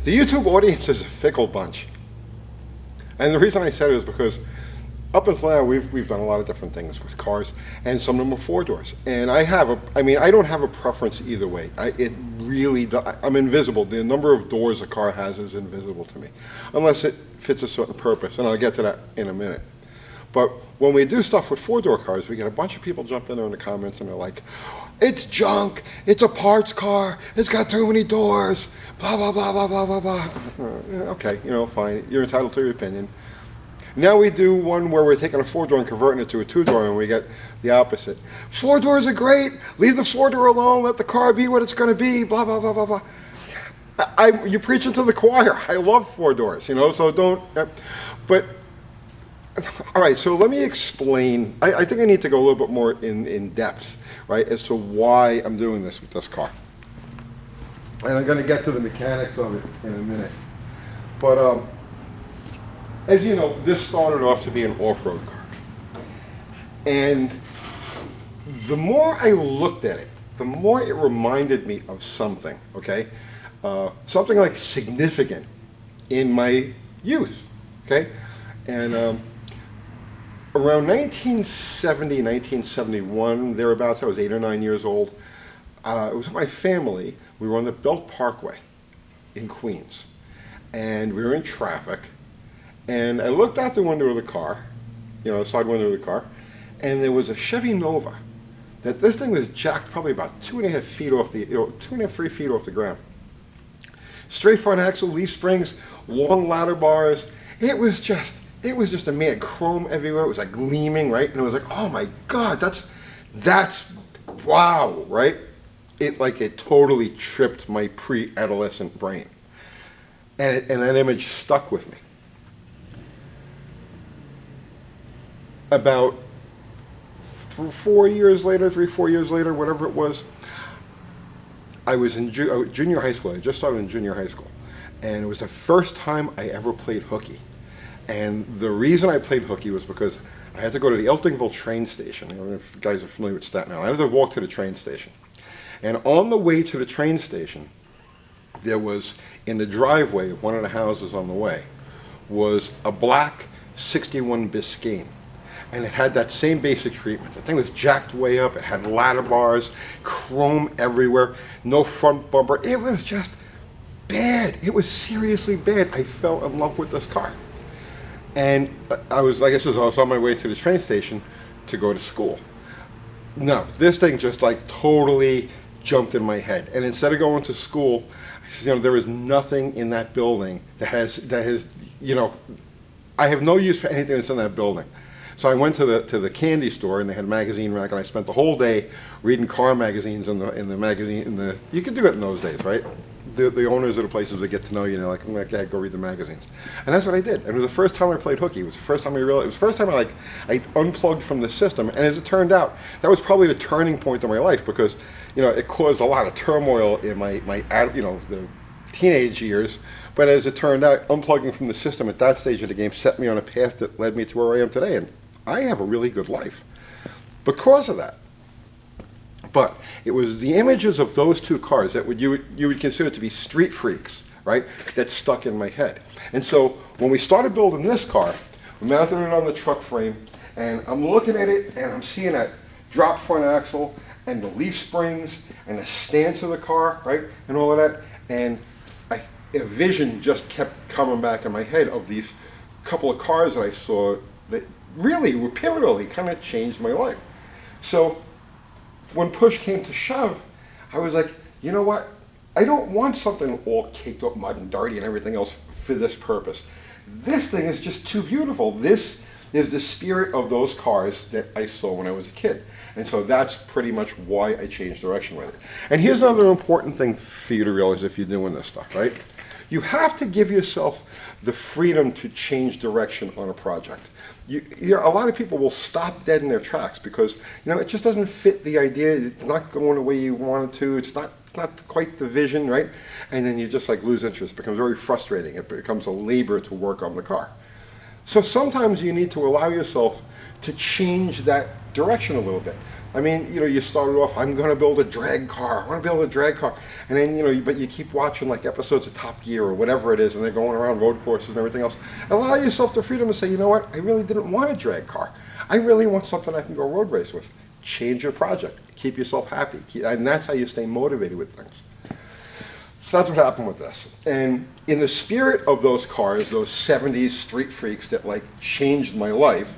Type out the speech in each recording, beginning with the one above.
The YouTube audience is a fickle bunch. And the reason I said it is because up until now, we've done a lot of different things with cars, and some of them are four doors. And I don't have a preference either way. I'm invisible. The number of doors a car has is invisible to me, unless it fits a certain purpose, and I'll get to that in a minute. But when we do stuff with four-door cars, we get a bunch of people jump in there in the comments, and they're like, it's junk, it's a parts car, it's got too many doors, blah, blah, blah, blah, blah, blah, blah. Okay, fine, you're entitled to your opinion. Now we do one where we're taking a four-door and converting it to a two-door, and we get the opposite. Four doors are great. Leave the four-door alone. Let the car be what it's going to be. Blah, blah, blah, blah, blah. You're preaching to the choir. I love four doors, so don't. But, all right, so let me explain. I think I need to go a little bit more in depth, right, as to why I'm doing this with this car. And I'm going to get to the mechanics of it in a minute. But, as you know, this started off to be an off-road car. And the more I looked at it, the more it reminded me of something, okay? Something like significant in my youth, okay? And around 1970, 1971, thereabouts, I was 8 or 9 years old. It was with my family. We were on the Belt Parkway in Queens. And we were in traffic. And I looked out the window of the car, the side window of the car, and there was a Chevy Nova. This thing was jacked probably about 2.5 feet off the, 2.5, 3 feet off the ground. Straight front axle, leaf springs, long ladder bars. It was just a mad chrome everywhere. It was like gleaming, right? And it was like, oh my God, that's wow, right? It totally tripped my pre-adolescent brain. And that image stuck with me. About 4 years later, 3-4 years later, whatever it was, I was in junior high school. I just started in junior high school. And it was the first time I ever played hooky. And the reason I played hooky was because I had to go to the Eltingville train station. I don't know if you guys are familiar with Staten Island. I had to walk to the train station. And on the way to the train station, there was, in the driveway of one of the houses on the way, was a black 61 Biscayne. And it had that same basic treatment. The thing was jacked way up. It had ladder bars, chrome everywhere, no front bumper. It was just bad. It was seriously bad. I fell in love with this car. And I was on my way to the train station to go to school. No, this thing just totally jumped in my head. And instead of going to school, I said, there is nothing in that building that has, I have no use for anything that's in that building. So I went to the candy store, and they had a magazine rack, and I spent the whole day reading car magazines in the magazine. You could do it in those days, right? The owners of the places would get to know you, and they're like, okay, go read the magazines. And that's what I did. And it was the first time I played hooky. It was the first time I realized. It was the first time I unplugged from the system. And as it turned out, that was probably the turning point in my life, because it caused a lot of turmoil in my the teenage years. But as it turned out, unplugging from the system at that stage of the game set me on a path that led me to where I am today. And I have a really good life because of that. But it was the images of those two cars that you would consider to be street freaks, right, that stuck in my head. And so when we started building this car, we mounted it on the truck frame, and I'm looking at it, and I'm seeing that drop front axle and the leaf springs and the stance of the car, right, and all of that. And a vision just kept coming back in my head of these couple of cars that I saw that really were pivotally kind of changed my life. So when push came to shove, I was like, you know what? I don't want something all caked up mud and dirty and everything else for this purpose. This thing is just too beautiful. This is the spirit of those cars that I saw when I was a kid. And so that's pretty much why I changed direction with it. And here's another important thing for you to realize if you're doing this stuff, right? You have to give yourself the freedom to change direction on a project. A lot of people will stop dead in their tracks because it just doesn't fit the idea. It's not going the way you want it to. It's not quite the vision, right? And then you just lose interest. It becomes very frustrating. It becomes a labor to work on the car. So sometimes you need to allow yourself to change that direction a little bit. I mean, you know, you started off, I'm going to build a drag car. I want to build a drag car. And then, you know, but you keep watching like episodes of Top Gear or whatever it is, and they're going around road courses and everything else. Allow yourself the freedom to say, you know what, I really didn't want a drag car. I really want something I can go road race with. Change your project. Keep yourself happy. And that's how you stay motivated with things. So that's what happened with this. And in the spirit of those cars, those 70s street freaks that like changed my life,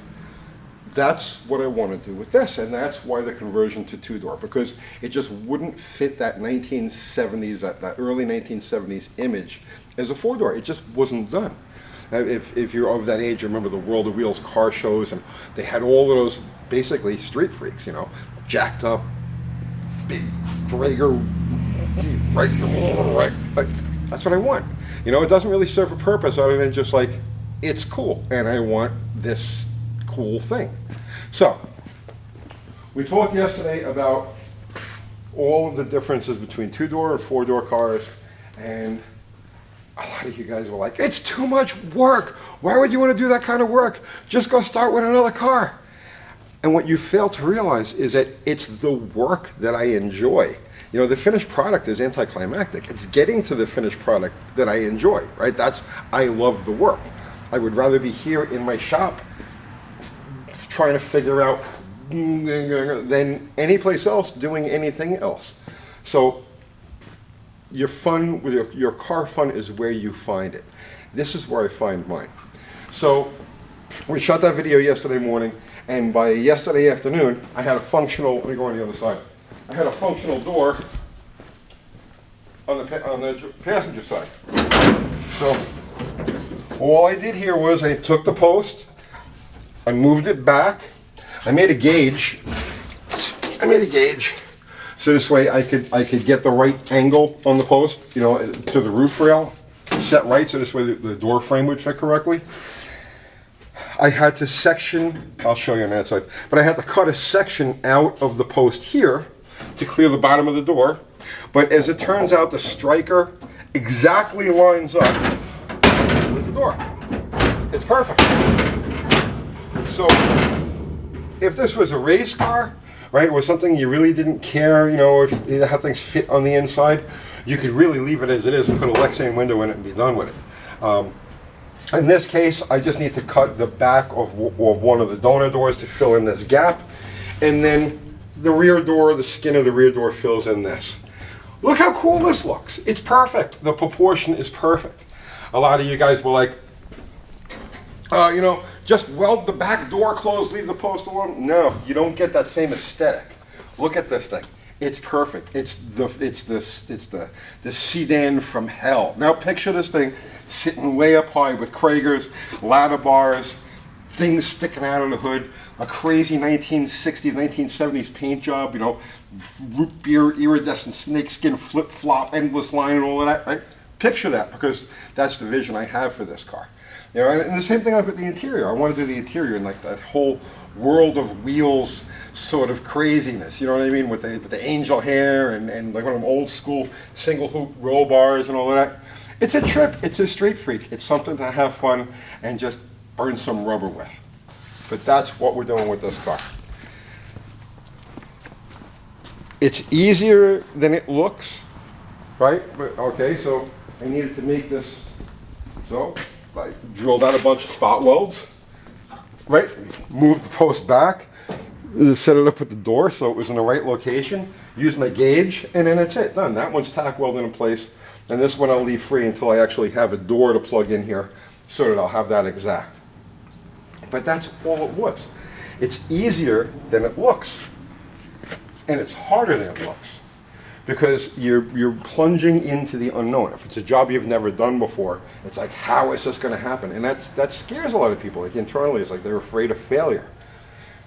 that's what I want to do with this, and that's why the conversion to two-door, because it just wouldn't fit that 1970s, that early 1970s image as a four-door. It just wasn't done. If you're of that age, you remember the World of Wheels car shows, and they had all of those basically street freaks, you know, jacked up, big Traeger, right. That's what I want. You know, it doesn't really serve a purpose other than just like, it's cool, and I want this cool thing. So, we talked yesterday about all of the differences between two-door and four-door cars, and a lot of you guys were like, it's too much work. Why would you want to do that kind of work? Just go start with another car. And what you fail to realize is that it's the work that I enjoy. You know, the finished product is anticlimactic. It's getting to the finished product that I enjoy, right? I love the work. I would rather be here in my shop trying to figure out than any place else doing anything else. So your fun with your car fun is where you find it. This is where I find mine. So we shot that video yesterday morning, and by yesterday afternoon I had a functional, let me go on the other side. I had a functional door on the passenger side. So all I did here was I took the post, I moved it back, I made a gauge, so this way I could get the right angle on the post, you know, to the roof rail, set right, so this way the door frame would fit correctly. I had to section, I'll show you on that side, but I had to cut a section out of the post here to clear the bottom of the door, but as it turns out, the striker exactly lines up with the door. It's perfect. So, if this was a race car, right, or something you really didn't care, you know, how things fit on the inside, you could really leave it as it is and put a Lexan window in it and be done with it. In this case, I just need to cut the back of one of the donor doors to fill in this gap, and then the rear door, the skin of the rear door fills in this. Look how cool this looks. It's perfect. The proportion is perfect. A lot of you guys were like, you know, just weld the back door closed, leave the post alone. No, you don't get that same aesthetic. Look at this thing. It's perfect. It's the sedan from hell. Now picture this thing sitting way up high with Kragers, ladder bars, things sticking out of the hood, a crazy 1960s, 1970s paint job, you know, root beer, iridescent snakeskin, flip-flop, endless line and all of that, right? Picture that, because that's the vision I have for this car. You know, and the same thing with the interior. I want to do the interior in like that whole world of wheels sort of craziness. You know what I mean? With the angel hair and like one of them old school single hoop roll bars and all of that. It's a trip. It's a street freak. It's something to have fun and just burn some rubber with. But that's what we're doing with this car. It's easier than it looks, right? But, okay, so I needed to make this so. I drilled out a bunch of spot welds, right? Moved the post back, set it up with the door so it was in the right location, used my gauge, and then that's it, done. That one's tack welded in place, and this one I'll leave free until I actually have a door to plug in here so that I'll have that exact. But that's all it was. It's easier than it looks, and it's harder than it looks, because you're plunging into the unknown. If it's a job you've never done before, it's like, how is this going to happen? And that scares a lot of people. Like internally, it's like they're afraid of failure.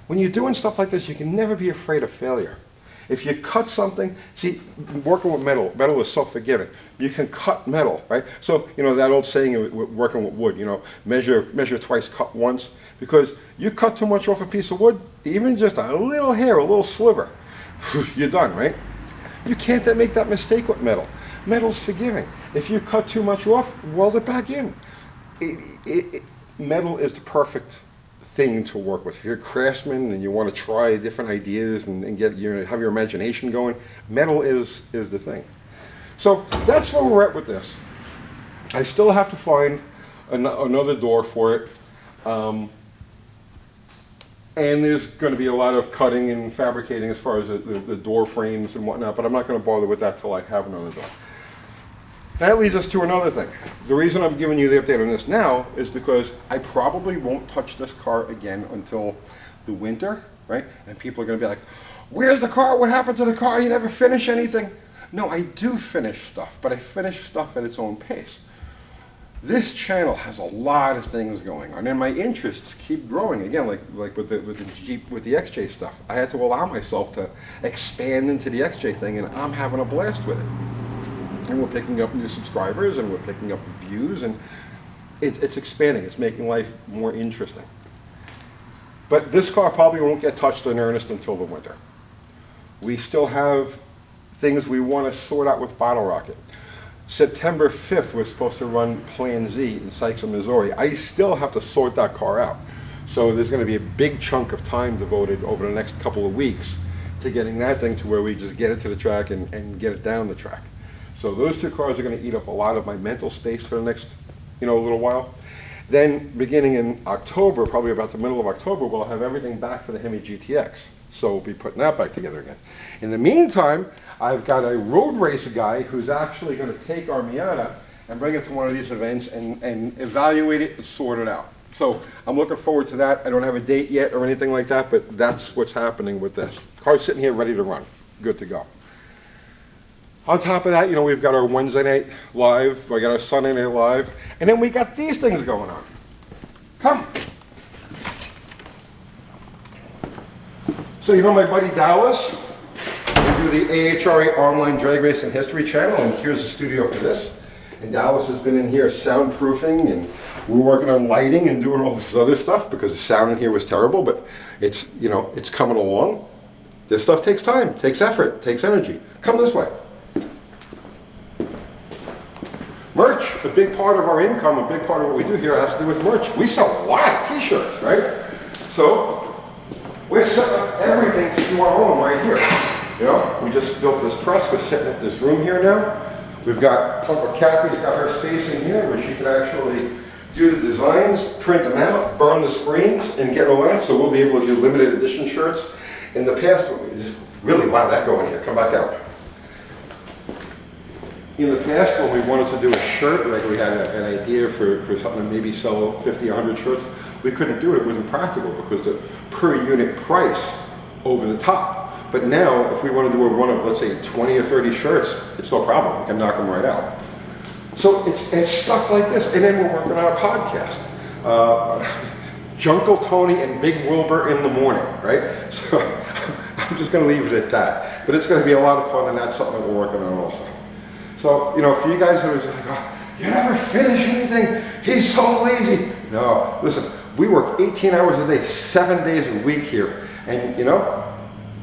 When you're doing stuff like this, you can never be afraid of failure. If you cut something, see, working with metal is self-forgiving. You can cut metal, right? So, you know, that old saying, working with wood, you know, measure twice, cut once. Because you cut too much off a piece of wood, even just a little hair, a little sliver, you're done, right? You can't make that mistake with metal. Metal's forgiving. If you cut too much off, weld it back in. Metal is the perfect thing to work with. If you're a craftsman and you want to try different ideas and have your imagination going, metal is the thing. So that's where we're at with this. I still have to find another door for it. And there's going to be a lot of cutting and fabricating as far as the door frames and whatnot, but I'm not going to bother with that till I have another door. That leads us to another thing. The reason I'm giving you the update on this now is because I probably won't touch this car again until the winter, right? And people are going to be like, where's the car? What happened to the car? You never finish anything. No, I do finish stuff, but I finish stuff at its own pace. This channel has a lot of things going on, and my interests keep growing. Again, like with the Jeep, with the XJ stuff, I had to allow myself to expand into the XJ thing, and I'm having a blast with it. And we're picking up new subscribers, and we're picking up views, and it's expanding. It's making life more interesting. But this car probably won't get touched in earnest until the winter. We still have things we want to sort out with Bottle Rocket. September 5th, we're supposed to run Plan Z in Sykes, Missouri. I still have to sort that car out. So there's going to be a big chunk of time devoted over the next couple of weeks to getting that thing to where we just get it to the track and get it down the track. So those two cars are going to eat up a lot of my mental space for the next, little while. Then beginning in October, probably about the middle of October, we'll have everything back for the Hemi GTX. So we'll be putting that back together again. In the meantime, I've got a road racer guy who's actually going to take our Miata and bring it to one of these events and evaluate it and sort it out. So I'm looking forward to that. I don't have a date yet or anything like that, but that's what's happening with this. Car's sitting here ready to run, good to go. On top of that, we've got our Wednesday night live, we got our Sunday night live, and then we got these things going on. Come. So my buddy Dallas, we do the AHRA Online Drag Racing History channel, and here's the studio for this. And Dallas has been in here soundproofing, and we're working on lighting and doing all this other stuff because the sound in here was terrible, but it's, it's coming along. This stuff takes time, takes effort, takes energy. Come this way. Merch, a big part of our income, a big part of what we do here has to do with merch. We sell a lot of t-shirts, right? So, we're setting up everything to do our own right here. We just built this press, we're setting up this room here now. We've got, Uncle Kathy's got her space in here where she can actually do the designs, print them out, burn the screens, and get all that, so we'll be able to do limited edition shirts. In the past, we just really allowed that go in here, come back out. In the past, when we wanted to do a shirt, like we had an idea for something to maybe sell 50, 100 shirts, we couldn't do it. It wasn't practical because the per unit price over the top. But now, if we want to do a run of, let's say, 20 or 30 shirts, it's no problem. We can knock them right out. So it's stuff like this. And then we're working on a podcast. Junkle Tony and Big Wilbur in the morning, right? So I'm just going to leave it at that. But it's going to be a lot of fun, and that's something that we're working on also. So, for you guys who are like, oh, you never finish anything, he's so lazy. No, listen, we work 18 hours a day, 7 days a week here. And,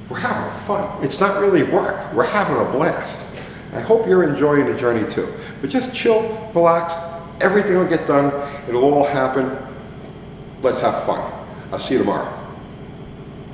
we're having fun. It's not really work. We're having a blast. I hope you're enjoying the journey too. But just chill, relax, everything will get done. It'll all happen. Let's have fun. I'll see you tomorrow.